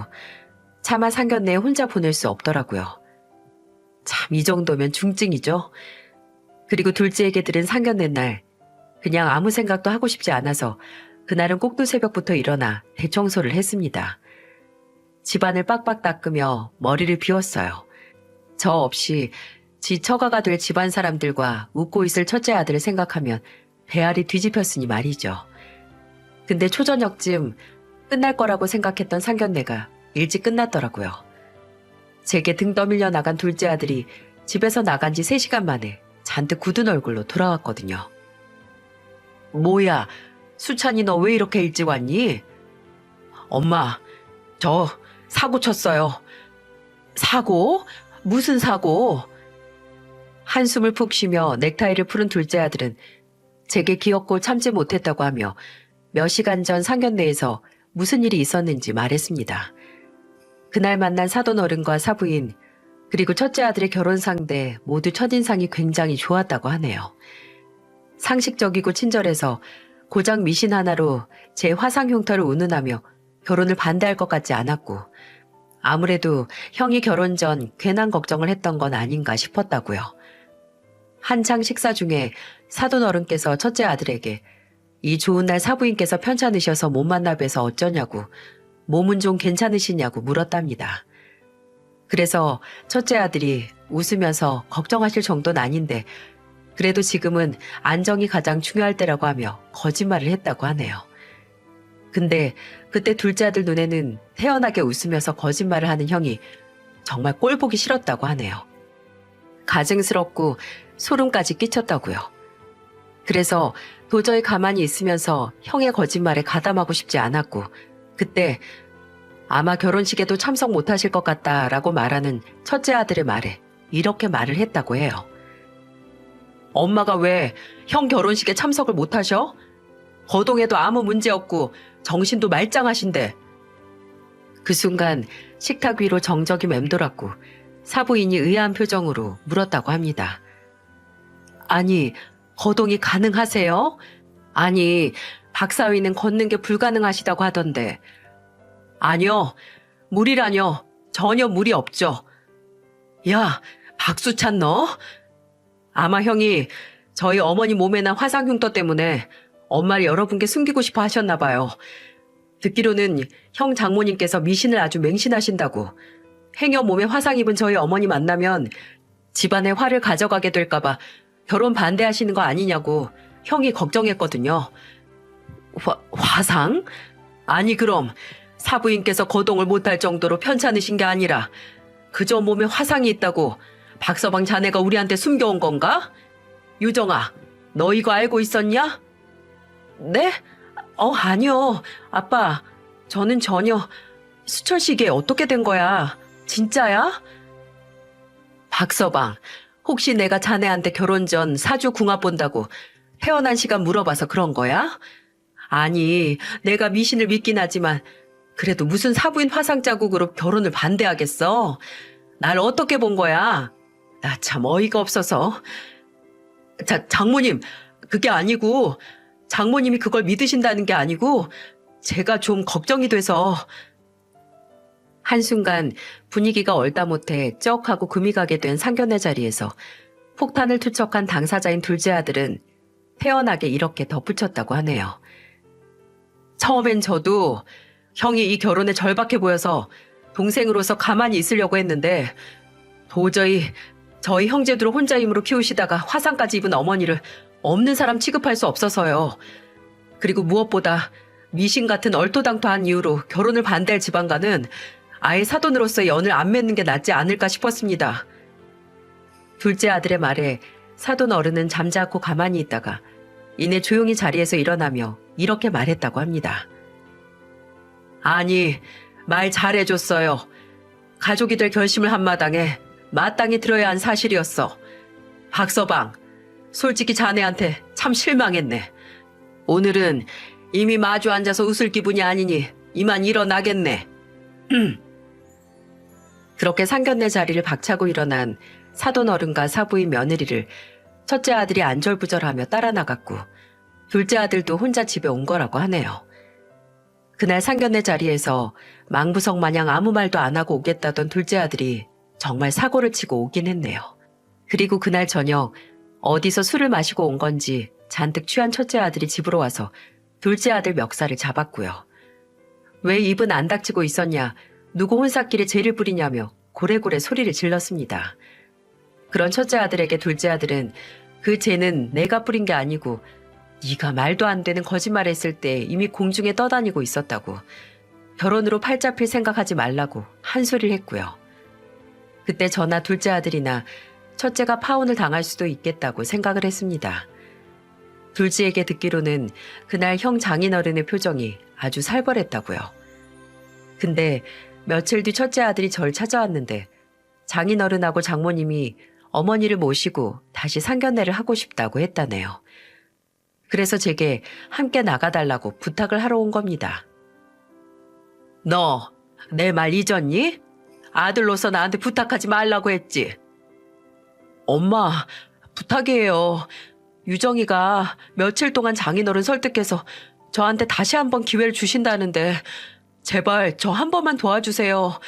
차마 상견례에 혼자 보낼 수 없더라고요. 참 이 정도면 중증이죠. 그리고 둘째에게 들은 상견례 날 그냥 아무 생각도 하고 싶지 않아서 그날은 꼭두 새벽부터 일어나 대청소를 했습니다. 집안을 빡빡 닦으며 머리를 비웠어요. 저 없이 지 처가가 될 집안 사람들과 웃고 있을 첫째 아들을 생각하면 배알이 뒤집혔으니 말이죠. 근데 초저녁쯤 끝날 거라고 생각했던 상견례가 일찍 끝났더라고요. 제게 등 떠밀려 나간 둘째 아들이 집에서 나간 지 3시간 만에 잔뜩 굳은 얼굴로 돌아왔거든요. 뭐야, 수찬이 너 왜 이렇게 일찍 왔니? 엄마, 저 사고 쳤어요. 사고? 무슨 사고? 한숨을 푹 쉬며 넥타이를 푸른 둘째 아들은 제게 기었고 참지 못했다고 하며 몇 시간 전 상견례에서 무슨 일이 있었는지 말했습니다. 그날 만난 사돈 어른과 사부인 그리고 첫째 아들의 결혼 상대 모두 첫인상이 굉장히 좋았다고 하네요. 상식적이고 친절해서 고작 미신 하나로 제 화상 흉터를 운운하며 결혼을 반대할 것 같지 않았고 아무래도 형이 결혼 전 괜한 걱정을 했던 건 아닌가 싶었다고요. 한창 식사 중에 사돈 어른께서 첫째 아들에게 이 좋은 날 사부인께서 편찮으셔서 못 만나 뵈서 어쩌냐고 몸은 좀 괜찮으시냐고 물었답니다. 그래서 첫째 아들이 웃으면서 걱정하실 정도는 아닌데 그래도 지금은 안정이 가장 중요할 때라고 하며 거짓말을 했다고 하네요. 근데 그때 둘째 아들 눈에는 태연하게 웃으면서 거짓말을 하는 형이 정말 꼴 보기 싫었다고 하네요. 가증스럽고 소름까지 끼쳤다고요. 그래서 도저히 가만히 있으면서 형의 거짓말에 가담하고 싶지 않았고 그때 아마 결혼식에도 참석 못하실 것 같다라고 말하는 첫째 아들의 말에 이렇게 말을 했다고 해요. 엄마가 왜 형 결혼식에 참석을 못하셔? 거동에도 아무 문제 없고 정신도 말짱하신데. 그 순간 식탁 위로 정적이 맴돌았고 사부인이 의아한 표정으로 물었다고 합니다. 아니, 거동이 가능하세요? 아니, 박사위는 걷는 게 불가능하시다고 하던데. 아니요, 무리라뇨. 전혀 무리 없죠. 야, 박수찬 너? 아마 형이 저희 어머니 몸에 난 화상 흉터 때문에 엄마를 여러분께 숨기고 싶어 하셨나 봐요. 듣기로는 형 장모님께서 미신을 아주 맹신하신다고. 행여 몸에 화상 입은 저희 어머니 만나면 집안에 화를 가져가게 될까봐 결혼 반대하시는 거 아니냐고 형이 걱정했거든요. 화상? 아니 그럼 사부인께서 거동을 못할 정도로 편찮으신 게 아니라 그저 몸에 화상이 있다고 박서방 자네가 우리한테 숨겨온 건가? 유정아, 너 이거 알고 있었냐? 네? 아니요. 아빠, 저는 전혀. 수철씨게 어떻게 된 거야? 진짜야? 박서방, 혹시 내가 자네한테 결혼 전 사주 궁합 본다고 태어난 시간 물어봐서 그런 거야? 아니, 내가 미신을 믿긴 하지만 그래도 무슨 사부인 화상 자국으로 결혼을 반대하겠어? 날 어떻게 본 거야? 나 참 어이가 없어서. 장모님, 그게 아니고 장모님이 그걸 믿으신다는 게 아니고 제가 좀 걱정이 돼서. 한순간 분위기가 얼다못해 쩍하고 금이 가게 된 상견례 자리에서 폭탄을 투척한 당사자인 둘째 아들은 태연하게 이렇게 덧붙였다고 하네요. 처음엔 저도 형이 이 결혼에 절박해 보여서 동생으로서 가만히 있으려고 했는데 도저히 저희 형제들을 혼자 힘으로 키우시다가 화상까지 입은 어머니를 없는 사람 취급할 수 없어서요. 그리고 무엇보다 미신 같은 얼토당토한 이유로 결혼을 반대할 지방과는 아예 사돈으로서의 연을 안 맺는 게 낫지 않을까 싶었습니다. 둘째 아들의 말에 사돈 어른은 잠자코 가만히 있다가 이내 조용히 자리에서 일어나며 이렇게 말했다고 합니다. 아니, 말 잘해줬어요. 가족이 될 결심을 한 마당에 마땅히 들어야 한 사실이었어. 박서방, 솔직히 자네한테 참 실망했네. 오늘은 이미 마주 앉아서 웃을 기분이 아니니 이만 일어나겠네. 그렇게 상견례 자리를 박차고 일어난 사돈 어른과 사부인 며느리를 첫째 아들이 안절부절하며 따라 나갔고 둘째 아들도 혼자 집에 온 거라고 하네요. 그날 상견례 자리에서 망부석 마냥 아무 말도 안 하고 오겠다던 둘째 아들이 정말 사고를 치고 오긴 했네요. 그리고 그날 저녁 어디서 술을 마시고 온 건지 잔뜩 취한 첫째 아들이 집으로 와서 둘째 아들 멱살을 잡았고요. 왜 입은 안 닥치고 있었냐, 누구 혼사끼리 죄를 부리냐며 고래고래 소리를 질렀습니다. 그런 첫째 아들에게 둘째 아들은 그 죄는 내가 뿌린 게 아니고 네가 말도 안 되는 거짓말을 했을 때 이미 공중에 떠다니고 있었다고, 결혼으로 팔 잡힐 생각하지 말라고 한 소리를 했고요. 그때 저나 둘째 아들이나 첫째가 파혼을 당할 수도 있겠다고 생각을 했습니다. 둘째에게 듣기로는 그날 형 장인어른의 표정이 아주 살벌했다고요. 근데 며칠 뒤 첫째 아들이 절 찾아왔는데 장인어른하고 장모님이 어머니를 모시고 다시 상견례를 하고 싶다고 했다네요. 그래서 제게 함께 나가달라고 부탁을 하러 온 겁니다. 너 내 말 잊었니? 아들로서 나한테 부탁하지 말라고 했지. 엄마, 부탁이에요. 유정이가 며칠 동안 장인어른 설득해서 저한테 다시 한번 기회를 주신다는데 제발 저 한 번만 도와주세요.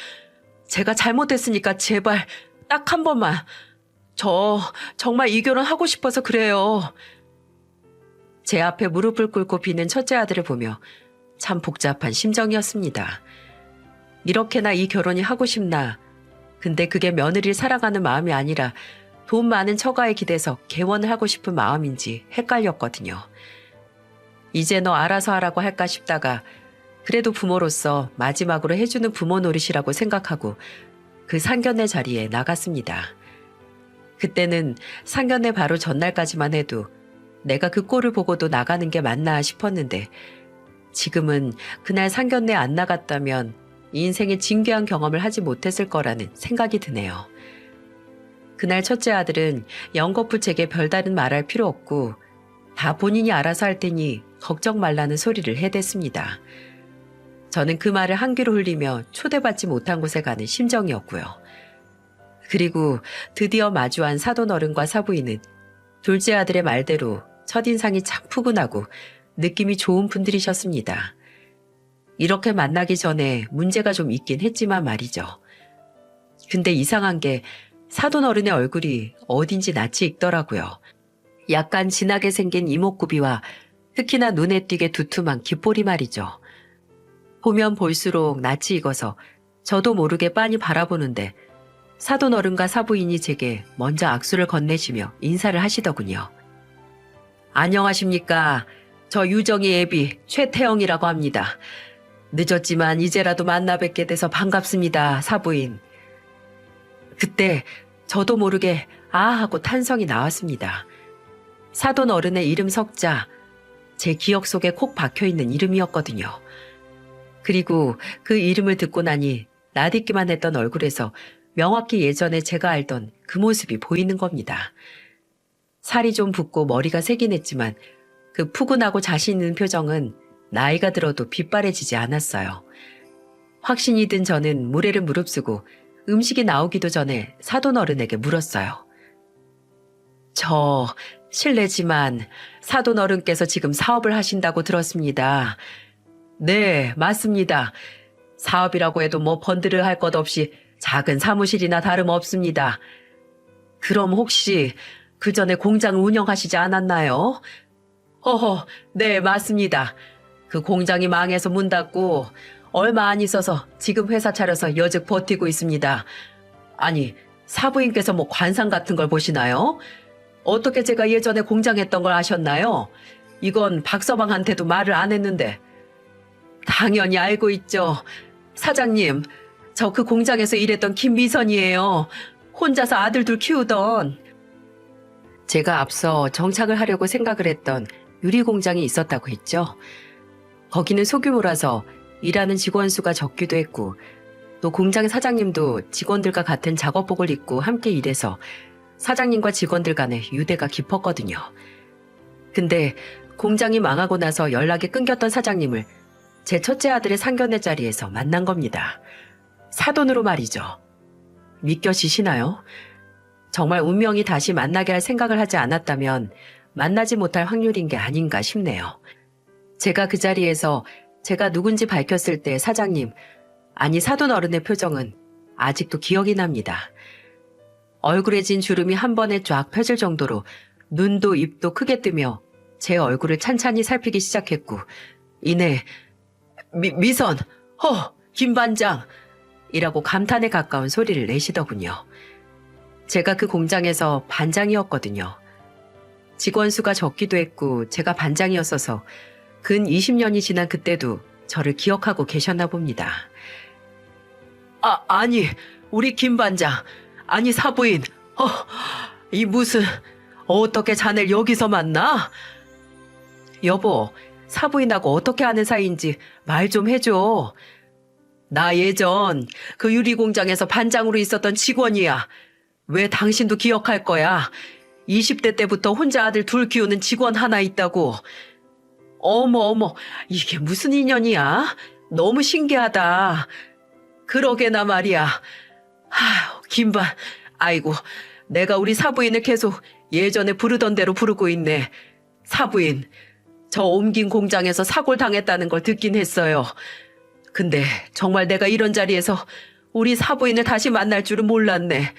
제가 잘못했으니까 제발 딱 한 번만. 저 정말 이 결혼 하고 싶어서 그래요. 제 앞에 무릎을 꿇고 비는 첫째 아들을 보며 참 복잡한 심정이었습니다. 이렇게나 이 결혼이 하고 싶나. 근데 그게 며느리를 사랑하는 마음이 아니라 돈 많은 처가에 기대서 개원을 하고 싶은 마음인지 헷갈렸거든요. 이제 너 알아서 하라고 할까 싶다가 그래도 부모로서 마지막으로 해주는 부모 노릇이라고 생각하고 그 상견례 자리에 나갔습니다. 그때는 상견례 바로 전날까지만 해도 내가 그 꼴을 보고도 나가는 게 맞나 싶었는데 지금은 그날 상견례 안 나갔다면 인생의 진귀한 경험을 하지 못했을 거라는 생각이 드네요. 그날 첫째 아들은 연거푸 제게 별다른 말할 필요 없고 다 본인이 알아서 할 테니 걱정 말라는 소리를 해댔습니다. 저는 그 말을 한 귀로 흘리며 초대받지 못한 곳에 가는 심정이었고요. 그리고 드디어 마주한 사돈 어른과 사부인은 둘째 아들의 말대로 첫인상이 참 푸근하고 느낌이 좋은 분들이셨습니다. 이렇게 만나기 전에 문제가 좀 있긴 했지만 말이죠. 근데 이상한 게 사돈 어른의 얼굴이 어딘지 낯이 익더라고요. 약간 진하게 생긴 이목구비와 특히나 눈에 띄게 두툼한 귓볼이 말이죠. 보면 볼수록 낯이 익어서 저도 모르게 빤히 바라보는데 사돈 어른과 사부인이 제게 먼저 악수를 건네시며 인사를 하시더군요. 안녕하십니까. 저 유정이 애비 최태영이라고 합니다. 늦었지만 이제라도 만나 뵙게 돼서 반갑습니다, 사부인. 그때 저도 모르게 아 하고 탄성이 나왔습니다. 사돈 어른의 이름 석자, 제 기억 속에 콕 박혀있는 이름이었거든요. 그리고 그 이름을 듣고 나니 낯익기만 했던 얼굴에서 명확히 예전에 제가 알던 그 모습이 보이는 겁니다. 살이 좀 붓고 머리가 새긴 했지만 그 푸근하고 자신 있는 표정은 나이가 들어도 빛바래지지 않았어요. 확신이 든 저는 무례를 무릅쓰고 음식이 나오기도 전에 사돈 어른에게 물었어요. 저 실례지만 사돈 어른께서 지금 사업을 하신다고 들었습니다. 네, 맞습니다. 사업이라고 해도 뭐 번들을 할 것 없이 작은 사무실이나 다름없습니다. 그럼 혹시 그 전에 공장을 운영하시지 않았나요? 네, 맞습니다. 그 공장이 망해서 문 닫고 얼마 안 있어서 지금 회사 차려서 여직 버티고 있습니다. 아니, 사부인께서 뭐 관상 같은 걸 보시나요? 어떻게 제가 예전에 공장했던 걸 아셨나요? 이건 박서방한테도 말을 안 했는데. 당연히 알고 있죠. 사장님, 저 그 공장에서 일했던 김미선이에요. 혼자서 아들 둘 키우던. 제가 앞서 정착을 하려고 생각을 했던 유리공장이 있었다고 했죠. 거기는 소규모라서 일하는 직원 수가 적기도 했고, 또 공장 사장님도 직원들과 같은 작업복을 입고 함께 일해서 사장님과 직원들 간에 유대가 깊었거든요. 근데 공장이 망하고 나서 연락이 끊겼던 사장님을 제 첫째 아들의 상견례 자리에서 만난 겁니다. 사돈으로 말이죠. 믿겨지시나요? 정말 운명이 다시 만나게 할 생각을 하지 않았다면 만나지 못할 확률인 게 아닌가 싶네요. 제가 그 자리에서 제가 누군지 밝혔을 때 사장님, 아니 사돈 어른의 표정은 아직도 기억이 납니다. 얼굴에 진 주름이 한 번에 쫙 펴질 정도로 눈도 입도 크게 뜨며 제 얼굴을 찬찬히 살피기 시작했고, 이내 미선, 김 반장 이라고 감탄에 가까운 소리를 내시더군요. 제가 그 공장에서 반장이었거든요. 직원 수가 적기도 했고 제가 반장이었어서 근 20년이 지난 그때도 저를 기억하고 계셨나 봅니다. 아니, 우리 김 반장, 아니 사부인, 이 무슨, 어떻게 자네를 여기서 만나? 여보, 사부인하고 어떻게 아는 사이인지 말 좀 해줘. 나 예전 그 유리공장에서 반장으로 있었던 직원이야. 왜 당신도 기억할 거야? 20대 때부터 혼자 아들 둘 키우는 직원 하나 있다고. 어머, 이게 무슨 인연이야? 너무 신기하다. 그러게나 말이야. 김반, 아이고, 내가 우리 사부인을 계속 예전에 부르던 대로 부르고 있네. 사부인, 저 옮긴 공장에서 사고를 당했다는 걸 듣긴 했어요. 근데 정말 내가 이런 자리에서 우리 사부인을 다시 만날 줄은 몰랐네.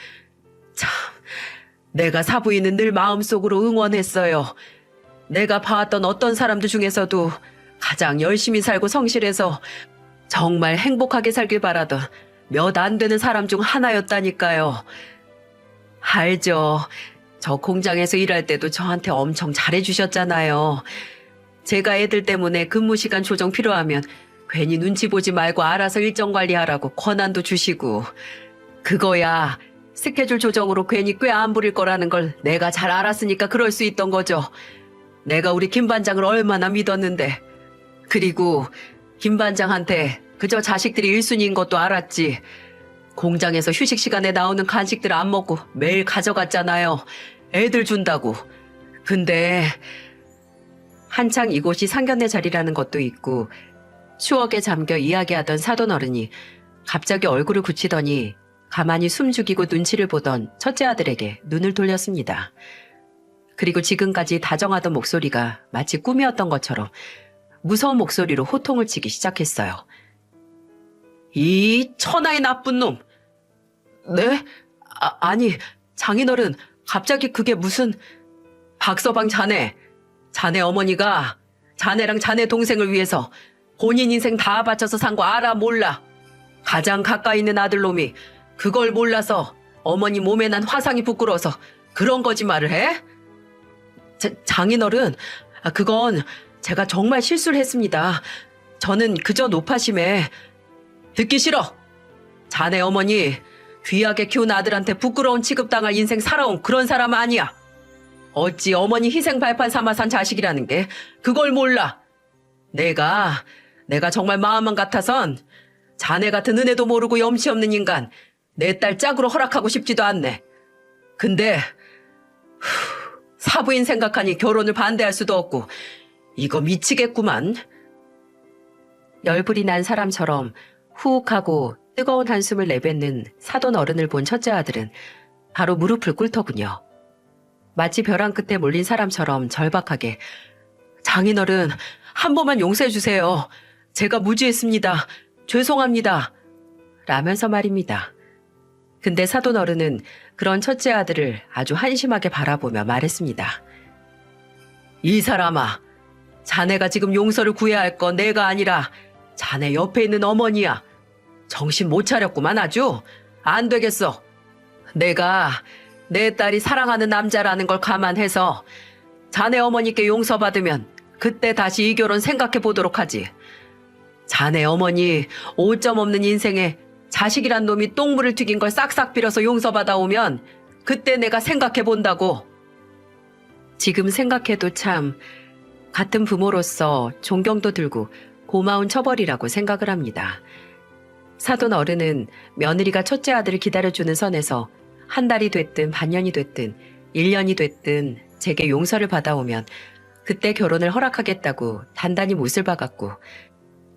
참, 내가 사부인은 늘 마음속으로 응원했어요. 내가 봐왔던 어떤 사람들 중에서도 가장 열심히 살고 성실해서 정말 행복하게 살길 바라던 몇 안 되는 사람 중 하나였다니까요. 알죠. 저 공장에서 일할 때도 저한테 엄청 잘해주셨잖아요. 제가 애들 때문에 근무 시간 조정 필요하면 괜히 눈치 보지 말고 알아서 일정 관리하라고 권한도 주시고, 그거야 스케줄 조정으로 괜히 꽤 안 부릴 거라는 걸 내가 잘 알았으니까 그럴 수 있던 거죠. 내가 우리 김 반장을 얼마나 믿었는데. 그리고 김 반장한테 그저 자식들이 1순위인 것도 알았지. 공장에서 휴식 시간에 나오는 간식들 안 먹고 매일 가져갔잖아요. 애들 준다고. 근데 한창 이곳이 상견례 자리라는 것도 있고 추억에 잠겨 이야기하던 사돈 어른이 갑자기 얼굴을 굳히더니 가만히 숨 죽이고 눈치를 보던 첫째 아들에게 눈을 돌렸습니다. 그리고 지금까지 다정하던 목소리가 마치 꿈이었던 것처럼 무서운 목소리로 호통을 치기 시작했어요. 이 천하의 나쁜 놈! 네? 아니, 장인어른, 갑자기 그게 무슨... 박서방 자네 어머니가 자네랑 자네 동생을 위해서 본인 인생 다 바쳐서 산 거 알아 몰라? 가장 가까이 있는 아들놈이 그걸 몰라서 어머니 몸에 난 화상이 부끄러워서 그런 거짓말을 해? 장인어른, 그건 제가 정말 실수를 했습니다. 저는 그저 노파심에... 듣기 싫어. 자네 어머니 귀하게 키운 아들한테 부끄러운 취급당할 인생 살아온 그런 사람 아니야. 어찌 어머니 희생 발판 삼아 산 자식이라는 게 그걸 몰라. 내가 정말 마음만 같아선 자네 같은 은혜도 모르고 염치 없는 인간 내 딸 짝으로 허락하고 싶지도 않네. 근데 사부인 생각하니 결혼을 반대할 수도 없고 이거 미치겠구만. 열불이 난 사람처럼 후욱하고 뜨거운 한숨을 내뱉는 사돈 어른을 본 첫째 아들은 바로 무릎을 꿇더군요. 마치 벼랑 끝에 몰린 사람처럼 절박하게 장인어른, 한 번만 용서해 주세요. 제가 무지했습니다. 죄송합니다. 라면서 말입니다. 근데 사돈 어른은 그런 첫째 아들을 아주 한심하게 바라보며 말했습니다. 이 사람아, 자네가 지금 용서를 구해야 할 건 내가 아니라 자네 옆에 있는 어머니야. 정신 못 차렸구만 아주. 안 되겠어. 내가 내 딸이 사랑하는 남자라는 걸 감안해서 자네 어머니께 용서받으면 그때 다시 이 결혼 생각해 보도록 하지. 자네 어머니 오점 없는 인생에 자식이란 놈이 똥물을 튀긴 걸 싹싹 빌어서 용서받아오면 그때 내가 생각해 본다고. 지금 생각해도 참 같은 부모로서 존경도 들고 고마운 처벌이라고 생각을 합니다. 사돈 어른은 며느리가 첫째 아들을 기다려주는 선에서 한 달이 됐든 반년이 됐든 1년이 됐든 제게 용서를 받아오면 그때 결혼을 허락하겠다고 단단히 못을 박았고,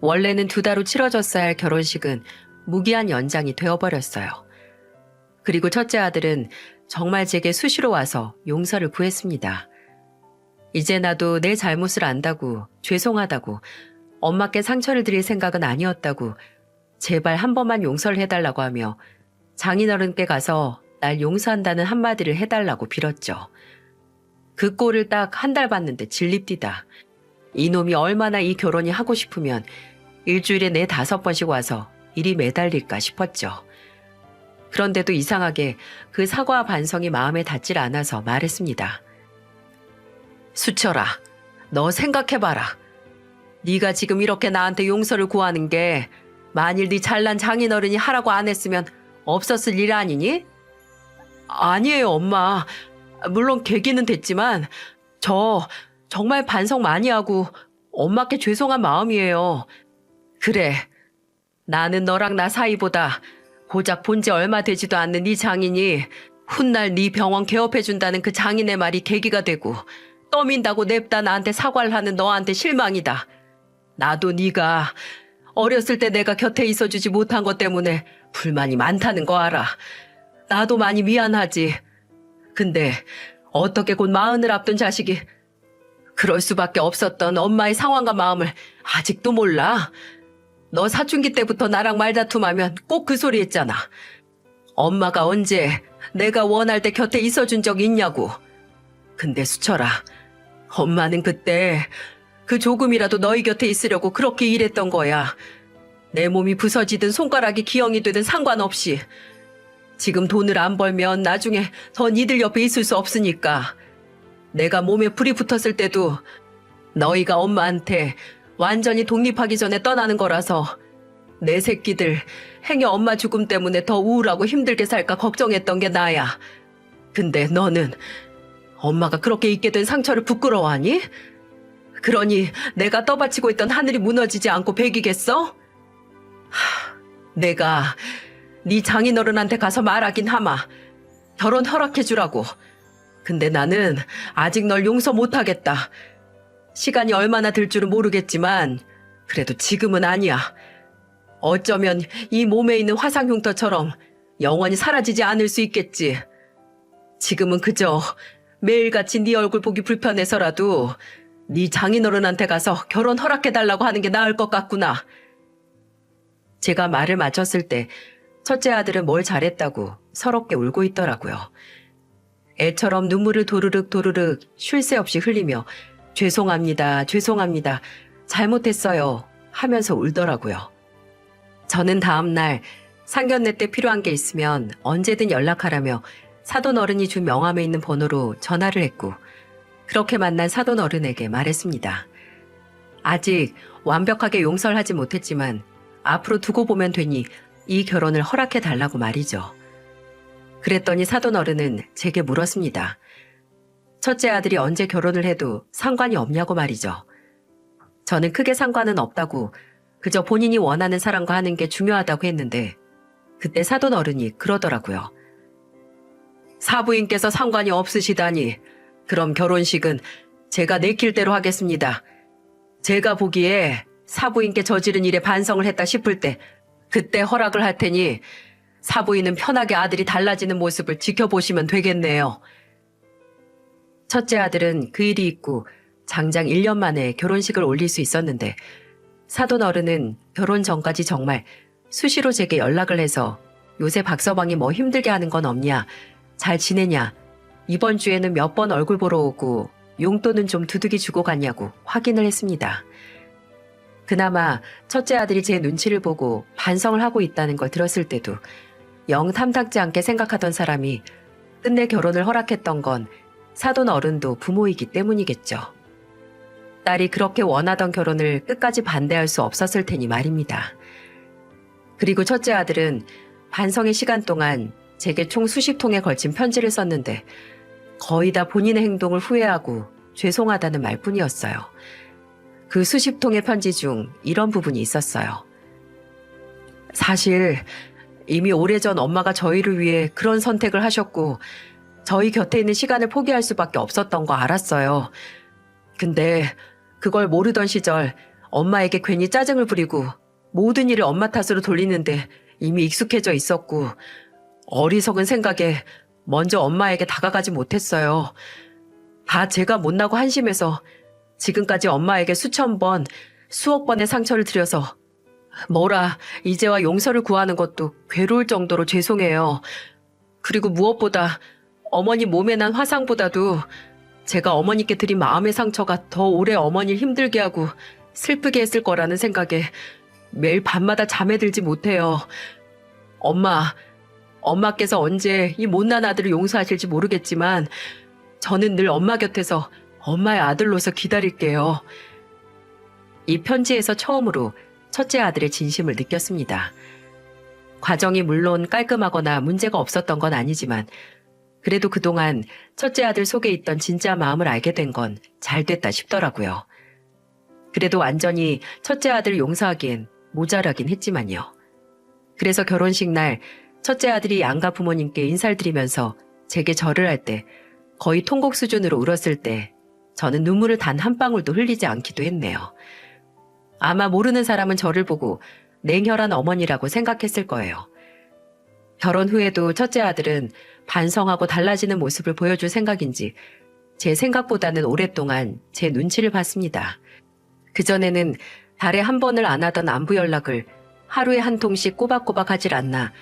원래는 2달 후 치러졌어야 할 결혼식은 무기한 연장이 되어버렸어요. 그리고 첫째 아들은 정말 제게 수시로 와서 용서를 구했습니다. 이제 나도 내 잘못을 안다고, 죄송하다고, 엄마께 상처를 드릴 생각은 아니었다고 제발 한 번만 용서를 해달라고 하며 장인어른께 가서 날 용서한다는 한마디를 해달라고 빌었죠. 그 꼴을 딱 한 달 봤는데 질립디다. 이놈이 얼마나 이 결혼이 하고 싶으면 일주일에 4-5번씩 와서 일이 매달릴까 싶었죠. 그런데도 이상하게 그 사과와 반성이 마음에 닿질 않아서 말했습니다. 수철아, 너 생각해봐라. 네가 지금 이렇게 나한테 용서를 구하는 게 만일 네 잘난 장인어른이 하라고 안 했으면 없었을 일 아니니? 아니에요, 엄마. 물론 계기는 됐지만 저 정말 반성 많이 하고 엄마께 죄송한 마음이에요. 그래, 나는 너랑 나 사이보다 고작 본지 얼마 되지도 않는 네 장인이 훗날 네 병원 개업해준다는 그 장인의 말이 계기가 되고 떠민다고 냅다 나한테 사과를 하는 너한테 실망이다. 나도 네가 어렸을 때 내가 곁에 있어주지 못한 것 때문에 불만이 많다는 거 알아. 나도 많이 미안하지. 근데 어떻게 곧 40을 앞둔 자식이 그럴 수밖에 없었던 엄마의 상황과 마음을 아직도 몰라? 너 사춘기 때부터 나랑 말다툼하면 꼭 그 소리 했잖아. 엄마가 언제 내가 원할 때 곁에 있어준 적 있냐고. 근데 수철아, 엄마는 그때 그 조금이라도 너희 곁에 있으려고 그렇게 일했던 거야. 내 몸이 부서지든 손가락이 기형이 되든 상관없이. 지금 돈을 안 벌면 나중에 더 니들 옆에 있을 수 없으니까. 내가 몸에 불이 붙었을 때도 너희가 엄마한테 완전히 독립하기 전에 떠나는 거라서 내 새끼들 행여 엄마 죽음 때문에 더 우울하고 힘들게 살까 걱정했던 게 나야. 근데 너는 엄마가 그렇게 있게 된 상처를 부끄러워하니? 그러니 내가 떠받치고 있던 하늘이 무너지지 않고 배기겠어? 내가 네 장인어른한테 가서 말하긴 하마. 결혼 허락해주라고. 근데 나는 아직 널 용서 못하겠다. 시간이 얼마나 들 줄은 모르겠지만 그래도 지금은 아니야. 어쩌면 이 몸에 있는 화상 흉터처럼 영원히 사라지지 않을 수 있겠지. 지금은 그저 매일같이 네 얼굴 보기 불편해서라도 네 장인어른한테 가서 결혼 허락해달라고 하는 게 나을 것 같구나. 제가 말을 마쳤을 때 첫째 아들은 뭘 잘했다고 서럽게 울고 있더라고요. 애처럼 눈물을 도르륵 도르륵 쉴 새 없이 흘리며 죄송합니다, 죄송합니다, 잘못했어요 하면서 울더라고요. 저는 다음 날 상견례 때 필요한 게 있으면 언제든 연락하라며 사돈 어른이 준 명함에 있는 번호로 전화를 했고, 그렇게 만난 사돈 어른에게 말했습니다. 아직 완벽하게 용서를 하지 못했지만 앞으로 두고 보면 되니 이 결혼을 허락해 달라고 말이죠. 그랬더니 사돈 어른은 제게 물었습니다. 첫째 아들이 언제 결혼을 해도 상관이 없냐고 말이죠. 저는 크게 상관은 없다고, 그저 본인이 원하는 사람과 하는 게 중요하다고 했는데 그때 사돈 어른이 그러더라고요. 사부인께서 상관이 없으시다니 그럼 결혼식은 제가 내킬 대로 하겠습니다. 제가 보기에 사부인께 저지른 일에 반성을 했다 싶을 때 그때 허락을 할 테니 사부인은 편하게 아들이 달라지는 모습을 지켜보시면 되겠네요. 첫째 아들은 그 일이 있고 장장 1년 만에 결혼식을 올릴 수 있었는데 사돈 어른은 결혼 전까지 정말 수시로 제게 연락을 해서 요새 박서방이 뭐 힘들게 하는 건 없냐, 잘 지내냐, 이번 주에는 몇 번 얼굴 보러 오고 용돈은 좀 두둑이 주고 갔냐고 확인을 했습니다. 그나마 첫째 아들이 제 눈치를 보고 반성을 하고 있다는 걸 들었을 때도 영 탐탁지 않게 생각하던 사람이 끝내 결혼을 허락했던 건 사돈 어른도 부모이기 때문이겠죠. 딸이 그렇게 원하던 결혼을 끝까지 반대할 수 없었을 테니 말입니다. 그리고 첫째 아들은 반성의 시간 동안 제게 총 수십 통에 걸친 편지를 썼는데 거의 다 본인의 행동을 후회하고 죄송하다는 말뿐이었어요. 그 수십 통의 편지 중 이런 부분이 있었어요. 사실 이미 오래전 엄마가 저희를 위해 그런 선택을 하셨고 저희 곁에 있는 시간을 포기할 수밖에 없었던 거 알았어요. 근데 그걸 모르던 시절 엄마에게 괜히 짜증을 부리고 모든 일을 엄마 탓으로 돌리는데 이미 익숙해져 있었고 어리석은 생각에 먼저 엄마에게 다가가지 못했어요. 다 제가 못나고 한심해서 지금까지 엄마에게 수천 번, 수억 번의 상처를 드려서 이제와 용서를 구하는 것도 괴로울 정도로 죄송해요. 그리고 무엇보다 어머니 몸에 난 화상보다도 제가 어머니께 드린 마음의 상처가 더 오래 어머니를 힘들게 하고 슬프게 했을 거라는 생각에 매일 밤마다 잠에 들지 못해요. 엄마께서 언제 이 못난 아들을 용서하실지 모르겠지만 저는 늘 엄마 곁에서 엄마의 아들로서 기다릴게요. 이 편지에서 처음으로 첫째 아들의 진심을 느꼈습니다. 과정이 물론 깔끔하거나 문제가 없었던 건 아니지만 그래도 그동안 첫째 아들 속에 있던 진짜 마음을 알게 된 건 잘 됐다 싶더라고요. 그래도 완전히 첫째 아들을 용서하기엔 모자라긴 했지만요. 그래서 결혼식 날 첫째 아들이 양가 부모님께 인사를 드리면서 제게 절을 할 때 거의 통곡 수준으로 울었을 때 저는 눈물을 단 한 방울도 흘리지 않기도 했네요. 아마 모르는 사람은 저를 보고 냉혈한 어머니라고 생각했을 거예요. 결혼 후에도 첫째 아들은 반성하고 달라지는 모습을 보여줄 생각인지 제 생각보다는 오랫동안 제 눈치를 봤습니다. 그전에는 달에 한 번을 안 하던 안부 연락을 하루에 한 통씩 꼬박꼬박 하질 않나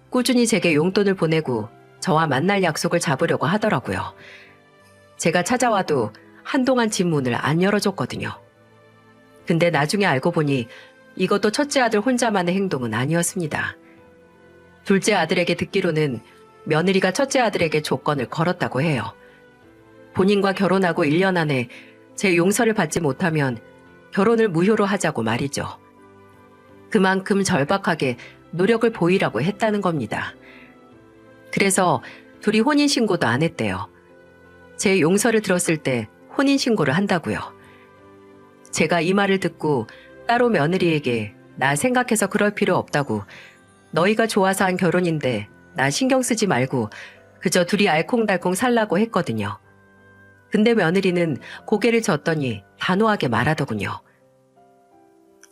꾸준히 제게 용돈을 보내고 저와 만날 약속을 잡으려고 하더라고요. 제가 찾아와도 한동안 집 문을 안 열어줬거든요. 근데 나중에 알고 보니 이것도 첫째 아들 혼자만의 행동은 아니었습니다. 둘째 아들에게 듣기로는 며느리가 첫째 아들에게 조건을 걸었다고 해요. 본인과 결혼하고 1년 안에 제 용서를 받지 못하면 결혼을 무효로 하자고 말이죠. 그만큼 절박하게 노력을 보이라고 했다는 겁니다. 그래서 둘이 혼인신고도 안 했대요. 제 용서를 들었을 때 혼인신고를 한다고요. 제가 이 말을 듣고 따로 며느리에게 나 생각해서 그럴 필요 없다고 너희가 좋아서 한 결혼인데 나 신경 쓰지 말고 그저 둘이 알콩달콩 살라고 했거든요. 근데 며느리는 고개를 젓더니 단호하게 말하더군요.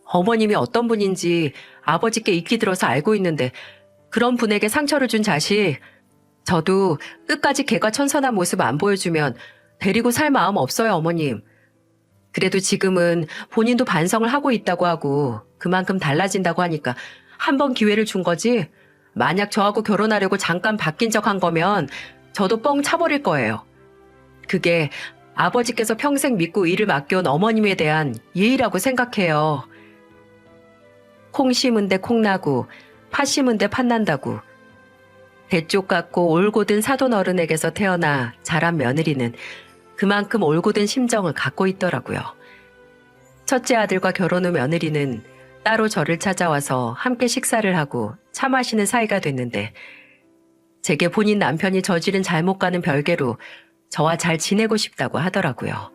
어머님이 어떤 분인지 아버지께 익히 들어서 알고 있는데 그런 분에게 상처를 준 자식, 저도 끝까지 개과천선한 모습 안 보여주면 데리고 살 마음 없어요, 어머님. 그래도 지금은 본인도 반성을 하고 있다고 하고 그만큼 달라진다고 하니까 한 번 기회를 준 거지 만약 저하고 결혼하려고 잠깐 바뀐 척 한 거면 저도 뻥 차버릴 거예요. 그게 아버지께서 평생 믿고 일을 맡겨온 어머님에 대한 예의라고 생각해요. 콩 심은 데 콩 나고 팥 심은 데 팥 난다고 대쪽 같고 올곧은 사돈 어른에게서 태어나 자란 며느리는 그만큼 올곧은 심정을 갖고 있더라고요. 첫째 아들과 결혼 후 며느리는 따로 저를 찾아와서 함께 식사를 하고 차 마시는 사이가 됐는데 제게 본인 남편이 저지른 잘못과는 별개로 저와 잘 지내고 싶다고 하더라고요.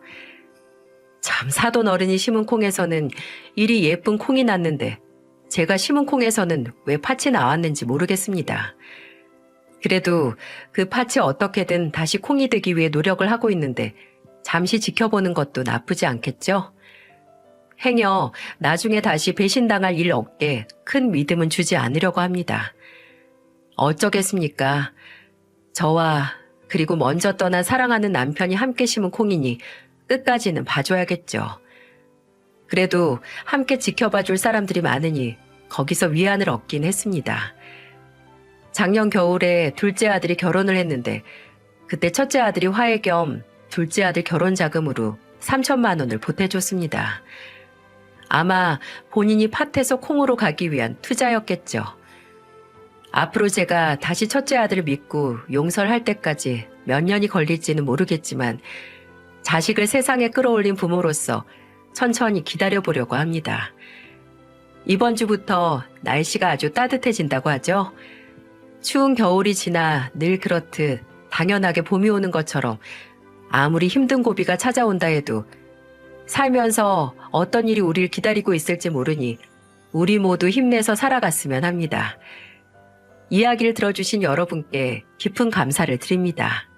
참 사돈 어른이 심은 콩에서는 이리 예쁜 콩이 났는데 제가 심은 콩에서는 왜 팥이 나왔는지 모르겠습니다. 그래도 그 팥이 어떻게든 다시 콩이 되기 위해 노력을 하고 있는데 잠시 지켜보는 것도 나쁘지 않겠죠? 행여 나중에 다시 배신당할 일 없게 큰 믿음은 주지 않으려고 합니다. 어쩌겠습니까? 저와 그리고 먼저 떠난 사랑하는 남편이 함께 심은 콩이니 끝까지는 봐줘야겠죠. 그래도 함께 지켜봐줄 사람들이 많으니 거기서 위안을 얻긴 했습니다. 작년 겨울에 둘째 아들이 결혼을 했는데 그때 첫째 아들이 화해 겸 둘째 아들 결혼 자금으로 3천만 원을 보태줬습니다. 아마 본인이 팥에서 콩으로 가기 위한 투자였겠죠. 앞으로 제가 다시 첫째 아들을 믿고 용서할 때까지 몇 년이 걸릴지는 모르겠지만 자식을 세상에 끌어올린 부모로서 천천히 기다려보려고 합니다. 이번 주부터 날씨가 아주 따뜻해진다고 하죠. 추운 겨울이 지나 늘 그렇듯 당연하게 봄이 오는 것처럼 아무리 힘든 고비가 찾아온다 해도 살면서 어떤 일이 우리를 기다리고 있을지 모르니 우리 모두 힘내서 살아갔으면 합니다. 이야기를 들어주신 여러분께 깊은 감사를 드립니다.